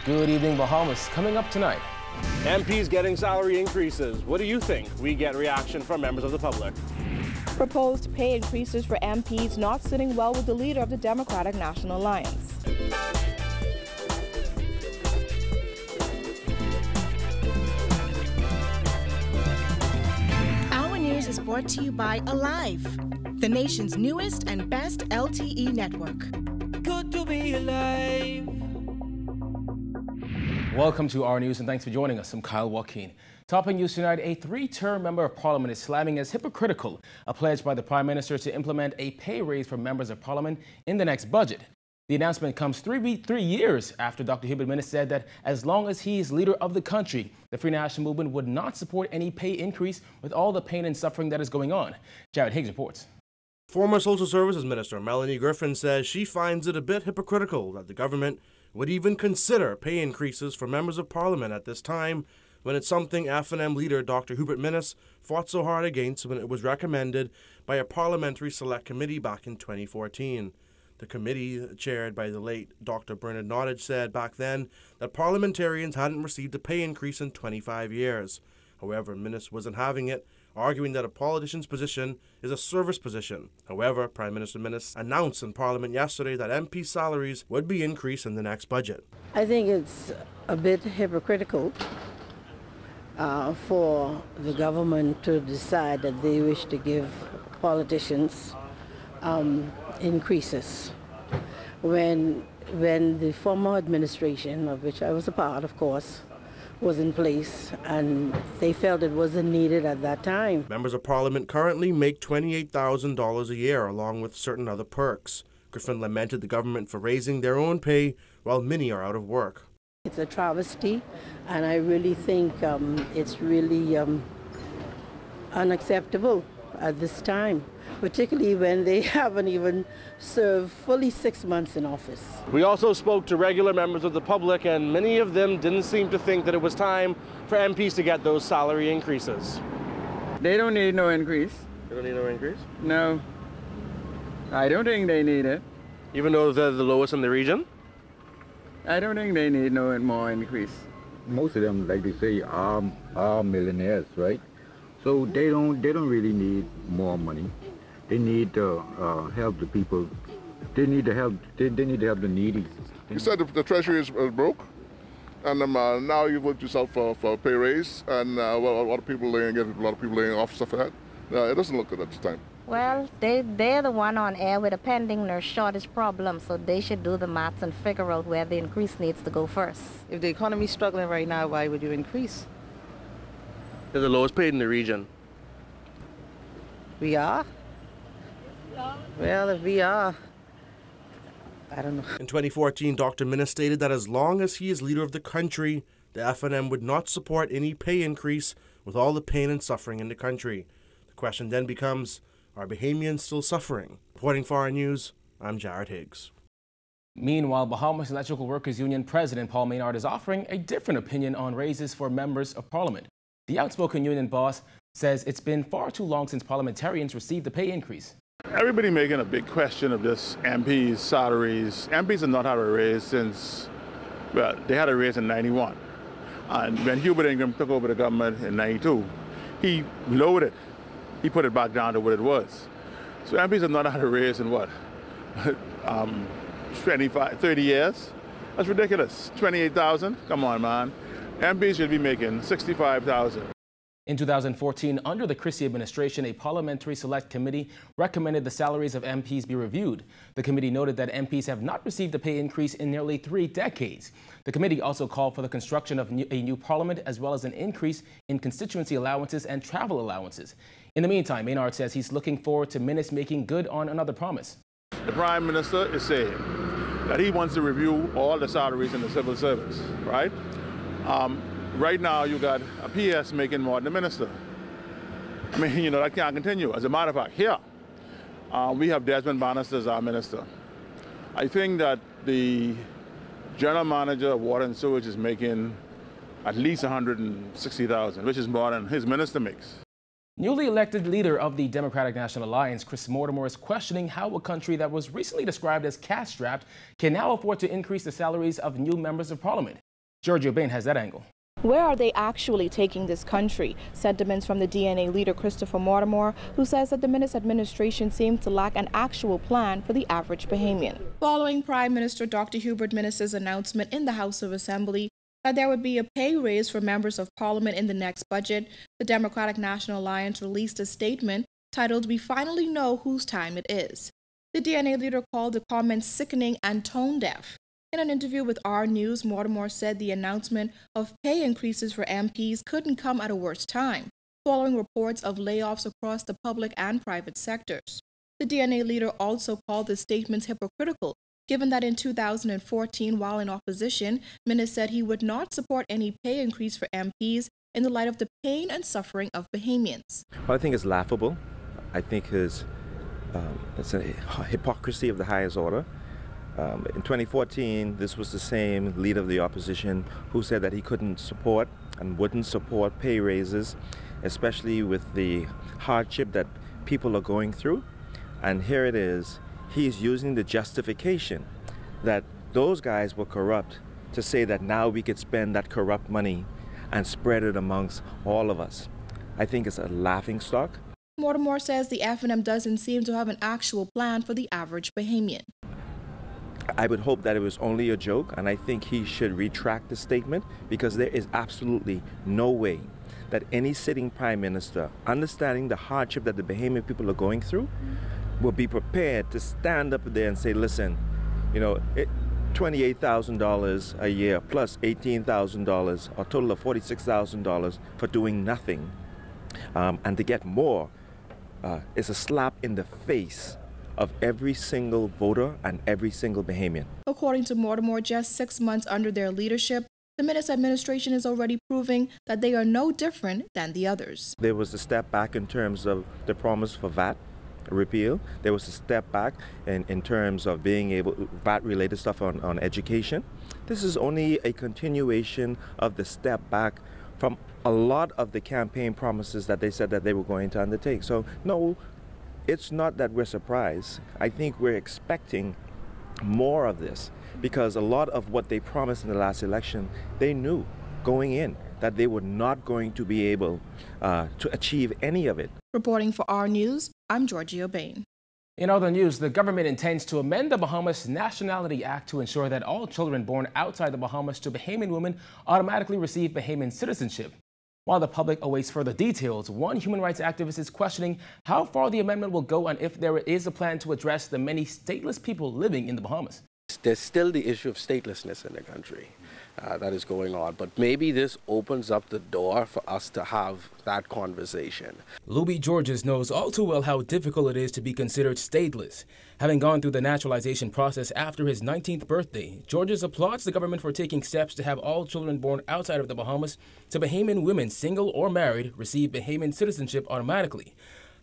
Good evening, Bahamas. Coming up tonight. MPs getting salary increases. What do you think? We get reaction from members of the public. Proposed pay increases for MPs not sitting well with the leader of the Democratic National Alliance. Our news is brought to you by Alive, the nation's newest and best LTE network. Good to be alive. Welcome to our news and thanks for joining us. I'm Kyle Joaquin. Topping news tonight, a three-term member of parliament is slamming as hypocritical a pledge by the Prime Minister to implement a pay raise for members of parliament in the next budget. The announcement comes three years after Dr. Hubert Minnis said that as long as he is leader of the country, the Free National Movement would not support any pay increase with all the pain and suffering that is going on. Jared Higgs reports. Former Social Services Minister Melanie Griffin says she finds it a bit hypocritical that the government would even consider pay increases for members of parliament at this time when it's something F&M leader Dr. Hubert Minnis fought so hard against when it was recommended by a parliamentary select committee back in 2014. The committee, chaired by the late Dr. Bernard Nottage, said back then that parliamentarians hadn't received a pay increase in 25 years. However, Minnis wasn't having it, arguing that a politician's position is a service position. However, Prime Minister Minnis announced in Parliament yesterday that MP salaries would be increased in the next budget. I think it's a bit hypocritical for the government to decide that they wish to give politicians increases when the former administration, of which I was a part, of course, was in place, and they felt it wasn't needed at that time. Members of Parliament currently make $28,000 a year, along with certain other perks. Griffin lamented the government for raising their own pay while many are out of work. It's a travesty, and I really think it's really unacceptable at this time, particularly when they haven't even served fully 6 months in office. We also spoke to regular members of the public, and many of them didn't seem to think that it was time for MPs to get those salary increases. They don't need no increase. They don't need no increase? No. I don't think they need it. Even though they're the lowest in the region? I don't think they need no more increase. Most of them, like they say, are millionaires, right? So they don't really need more money. They need to help the people. They need to help. They need to help the needy. You said the treasury is broke, and now you've worked yourself for a pay raise, and a lot of people laying off stuff like that. It doesn't look good at this time. Well, they're the one on air with a pending nurse shortage problem, so they should do the maths and figure out where the increase needs to go first. If the economy's struggling right now, why would you increase? They're the lowest paid in the region. We are? Well, if we are, I don't know. In 2014, Dr. Minnis stated that as long as he is leader of the country, the F&M would not support any pay increase with all the pain and suffering in the country. The question then becomes, are Bahamians still suffering? Reporting for our news, I'm Jared Higgs. Meanwhile, Bahamas Electrical Workers Union President Paul Maynard is offering a different opinion on raises for members of parliament. The outspoken union boss says it's been far too long since parliamentarians received the pay increase. Everybody making a big question of this MPs' salaries. MPs have not had a raise since, well, they had a raise in 91. And when Hubert Ingram took over the government in 92, he lowered it. He put it back down to what it was. So MPs have not had a raise in what? 30 years? That's ridiculous. 28,000? Come on, man. MPs should be making 65,000. In 2014, under the Christie administration, a parliamentary select committee recommended the salaries of MPs be reviewed. The committee noted that MPs have not received a pay increase in nearly 3 decades. The committee also called for the construction of a new parliament as well as an increase in constituency allowances and travel allowances. In the meantime, Maynard says he's looking forward to Minnis making good on another promise. The Prime Minister is saying that he wants to review all the salaries in the civil service, right? Right now, you got a PS making more than the minister. I mean, that can't continue. As a matter of fact, here, we have Desmond Bannister as our minister. I think that the general manager of water and sewage is making at least $160,000, which is more than his minister makes. Newly elected leader of the Democratic National Alliance, Chris Mortimer, is questioning how a country that was recently described as cash-strapped can now afford to increase the salaries of new members of parliament. Giorgio Bain has that angle. Where are they actually taking this country? Sentiments from the DNA leader Christopher Mortimer, who says that the Minnis administration seems to lack an actual plan for the average Bahamian. Following Prime Minister Dr. Hubert Minnis's announcement in the House of Assembly that there would be a pay raise for members of Parliament in the next budget, the Democratic National Alliance released a statement titled "We Finally Know Whose Time It Is." The DNA leader called the comments sickening and tone-deaf. In an interview with R News, Mortimer said the announcement of pay increases for MPs couldn't come at a worse time, following reports of layoffs across the public and private sectors. The DNA leader also called the statements hypocritical, given that in 2014, while in opposition, Minnis said he would not support any pay increase for MPs in the light of the pain and suffering of Bahamians. Well, I think it's laughable. I think it's a hypocrisy of the highest order. In 2014, this was the same leader of the opposition who said that he couldn't support and wouldn't support pay raises, especially with the hardship that people are going through. And here it is, he's using the justification that those guys were corrupt to say that now we could spend that corrupt money and spread it amongst all of us. I think it's a laughingstock. Mortimer says the FNM doesn't seem to have an actual plan for the average Bahamian. I would hope that it was only a joke, and I think he should retract the statement, because there is absolutely no way that any sitting prime minister, understanding the hardship that the Bahamian people are going through, will be prepared to stand up there and say, listen, you know, $28,000 a year plus $18,000, a total of $46,000 for doing nothing, and to get more is a slap in the face of every single voter and every single Bahamian. According to Mortimer, just 6 months under their leadership, the Minnis administration is already proving that they are no different than the others. There was a step back in terms of the promise for VAT repeal. There was a step back in terms of being able, VAT-related stuff on education. This is only a continuation of the step back from a lot of the campaign promises that they said that they were going to undertake. So no, it's not that we're surprised. I think we're expecting more of this, because a lot of what they promised in the last election, they knew going in that they were not going to be able to achieve any of it. Reporting for R News, I'm Giorgio Bain. In other news, the government intends to amend the Bahamas Nationality Act to ensure that all children born outside the Bahamas to Bahamian women automatically receive Bahamian citizenship. While the public awaits further details, one human rights activist is questioning how far the amendment will go and if there is a plan to address the many stateless people living in the Bahamas. There's still the issue of statelessness in the country that is going on, but maybe this opens up the door for us to have that conversation. Louis Georges knows all too well how difficult it is to be considered stateless. Having gone through the naturalization process after his 19th birthday, Georges applauds the government for taking steps to have all children born outside of the Bahamas to Bahamian women, single or married, receive Bahamian citizenship automatically.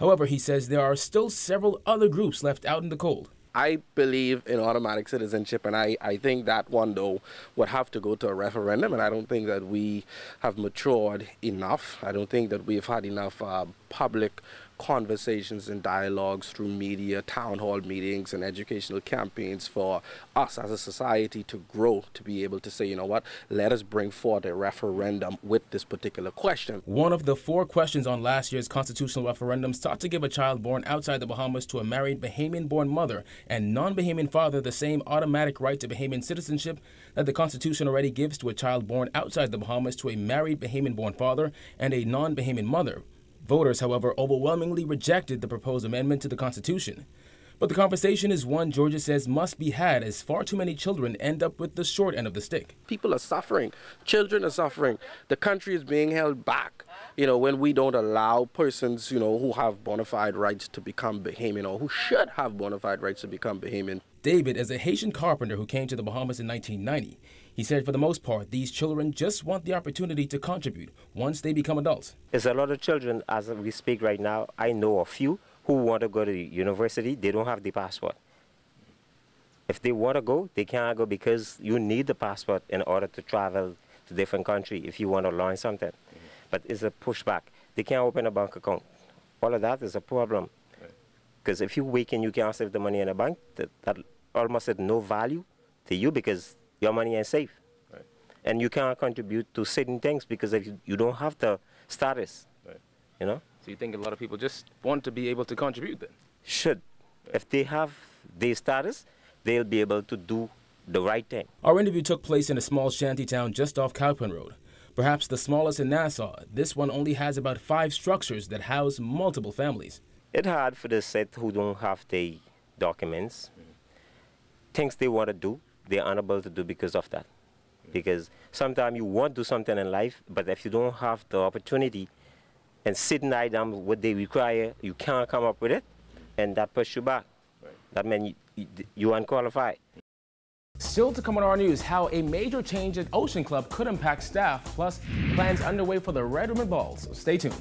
However, he says there are still several other groups left out in the cold. I believe in automatic citizenship, and I think that one, though, would have to go to a referendum, and I don't think that we have matured enough. I don't think that we've had enough public conversations and dialogues through media, town hall meetings, and educational campaigns for us as a society to grow, to be able to say, you know what, let us bring forth a referendum with this particular question. One of the 4 questions on last year's constitutional referendum sought to give a child born outside the Bahamas to a married Bahamian-born mother and non-Bahamian father the same automatic right to Bahamian citizenship that the Constitution already gives to a child born outside the Bahamas to a married Bahamian-born father and a non-Bahamian mother. Voters, however, overwhelmingly rejected the proposed amendment to the Constitution. But the conversation is one Georgia says must be had, as far too many children end up with the short end of the stick. People are suffering. Children are suffering. The country is being held back, you know, when we don't allow persons, you know, who have bona fide rights to become Bahamian, or who should have bona fide rights to become Bahamian. David is a Haitian carpenter who came to the Bahamas in 1990. He said for the most part, these children just want the opportunity to contribute once they become adults. There's a lot of children, as we speak right now. I know a few who want to go to university. They don't have the passport. If they want to go, they can't go because you need the passport in order to travel to different countries if you want to learn something. But it's a pushback. They can't open a bank account. All of that is a problem. Because if you weaken, you can't save the money in a bank. That almost has no value to you because your money is safe. and you can't contribute to certain things because if you don't have the status, right. you know. So you think a lot of people just want to be able to contribute then? Should. If they have their status, they'll be able to do the right thing. Our interview took place in a small shanty town just off Cowpen Road. Perhaps the smallest in Nassau, this one only has about 5 structures that house multiple families. It's hard for the set who don't have the documents. Things they want to do, they're unable to do because of that. Because sometimes you want to do something in life, but if you don't have the opportunity and sitting down what they require, you can't come up with it, and that puts you back. Right. That means you're unqualified. Still to come on our news, how a major change at Ocean Club could impact staff, plus plans underway for the Red Ribbon Balls. Stay tuned.